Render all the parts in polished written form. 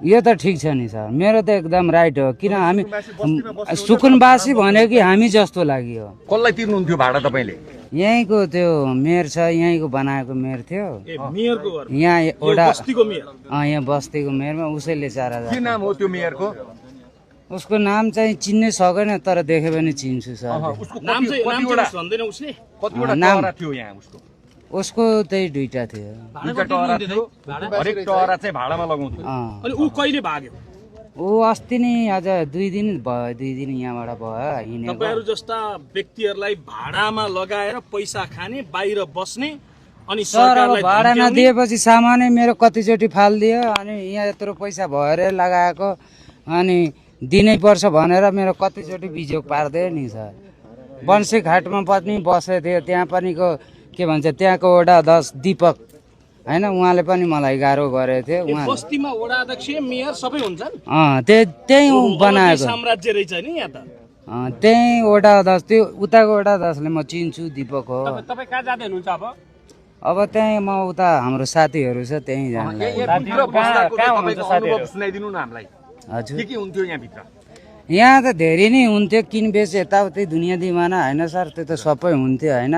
यो त ठिक छ नि सर, मेरो त एकदम राइट हो। किन हामी सुकुनवासी भन्यो कि हामी जस्तो लाग्यो। कसलाई तिर्नुहुन्थ्यो भाडा तपाईँले? यहीँको त्यो मेयर छ, यहीँको बनाएको मेयर थियो, यहाँ एउटा यहाँ बस्तीको मेयरमा उसैले 4000। के नाम हो त्यो मेयरको? उसको नाम चाहिँ चिन्नै सकेन, तर देख्यो भने चिन्छु सर। उसको त्यही 2टा थियो। हरेक टहरा चाहिँ भाडामा लगाउँथ्यो। अनि ऊ कहिले भाग्यो? ऊ अस्ति नै आज 2 दिन भयो, 2 दिन यहाँबाट भयो हिँडेको। तपाईहरु जस्ता व्यक्तिहरुलाई भाडामा लगाएर पैसा खाने, बाहिर बस्ने अनि सर अब भाडा नदिएपछि सामानै मेरो कतिचोटि फालिदियो। अनि यहाँ यत्रो पैसा भएर लगाएको अनि दिनै पर्छ भनेर मेरो कतिचोटि बिजोग पार्दै नि सर। बन्सी घाटमा पनि बसेको थियो, त्यहाँ पनिको के भन्छ त्यहाँको वडा अध्यक्ष दीपक हैन, उहाँले पनि मलाई गाह्रो गरेको थियो। उहाँ बस्तीमा वडा अध्यक्ष मेयर सबै हुन्छन्। त्यही बनाएको साम्राज्य रहेछ नि यहाँ त। त्यही वडा अध्यक्ष त्यो उताको वडा अध्यक्षले म चिन्छु, दीपक हो। तपाई कहाँ जाँदै हुनुहुन्छ अब? अब त्यही म उता हाम्रो साथीहरू छ त्यही जानु। सुनाइदिनु न हामीलाई। हजुर के हुन्थ्यो यहाँ भित्र? यहाँ त धेरै नै हुन्थ्यो, किनबेच यताउति दुनियाँ दिमाना होइन सर, त्यो त सबै हुन्थ्यो होइन।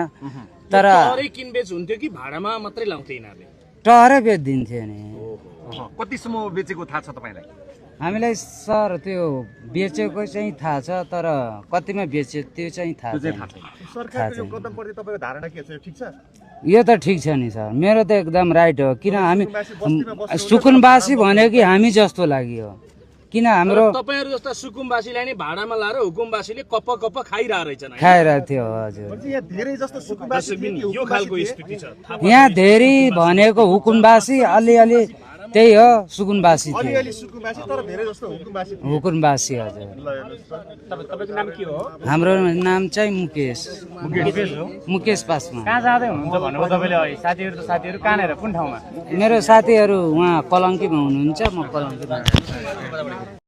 तर टहरै किनबेच हुन्थ्यो कि भाडामा मात्रै लाउँथे यिनीहरूले? टहरै बेचिदिन्थ्यो नि। कतिसम्म बेचेको थाहा छ तपाईँलाई? हामीलाई सर त्यो बेचेको चाहिँ थाहा छ, तर कतिमा बेच्यो त्यो चाहिँ थाहा छैन। यो त ठिक छ नि सर, मेरो त एकदम राइट हो। किन हामी सुकुनवासी भन्यो कि हामी जस्तो लाग्यो। किन हाम्रो तपाईहरु जस्ता सुकुमवासीलाई नै भाडामा लाएर हुकुमवासीले कप खाइरहेको रहेछन्। खाइरहेको थियो हजुर। यो खालको स्थिति छ। यहाँ धेरै भनेको हुकुमवासी, अलिअलि त्यही हो सुकुनवासी थियो। हुकुमवासी हजुर। तपाईको नाम के हो? हाम्रो नाम चाहिँ मुकेश पासवान। कहाँ जाँदै हुनुहुन्छ भन्नुभयो तपाईले? साथीहरु कहाँनेर कुन ठाउँमा? मेरो साथीहरू उहाँ कलङ्कीमा हुनुहुन्छ, म कलङ्कीमा।